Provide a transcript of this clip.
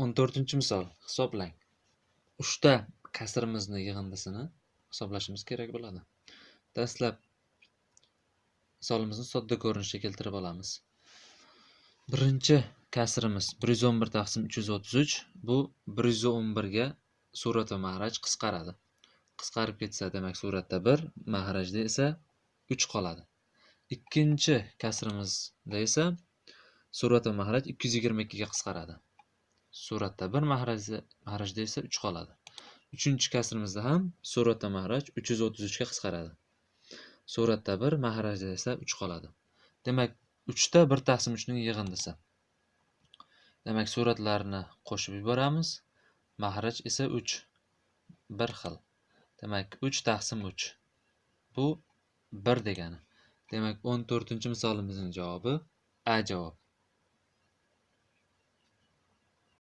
14-misol hisoblang. 3 ta kasrimizni yig'indisini hisoblashimiz kerak bo'ladi. Dastlab misolimizni sodda ko'rinishga keltirib olamiz. Birinchi kasrimiz 111 taqsim 333. Bu 111 ga surat va mahraj qisqaradi. Qisqarib ketsa, demak suratda 1, mahrajda esa 3 qoladi. Ikkinchi kasrimizda esa surat va mahraj 222 ga qisqaradi. Suratda 1, mahrajda esa 3 qoladi. Uchinchi kasrimizda ham surat va mahraj 333 ga qisqaradi. Suratda 1, mahrajda esa 3 qoladi. Demak, 3 ta 1 taqsim 3 ning yig'indisi. Demak, suratlarni qo'shib yuboramiz. Mahraj esa 3. Bir xil. Demak, 3 taqsim 3. Bu 1 degani. Demak, 14-misolimizning javobi A javob.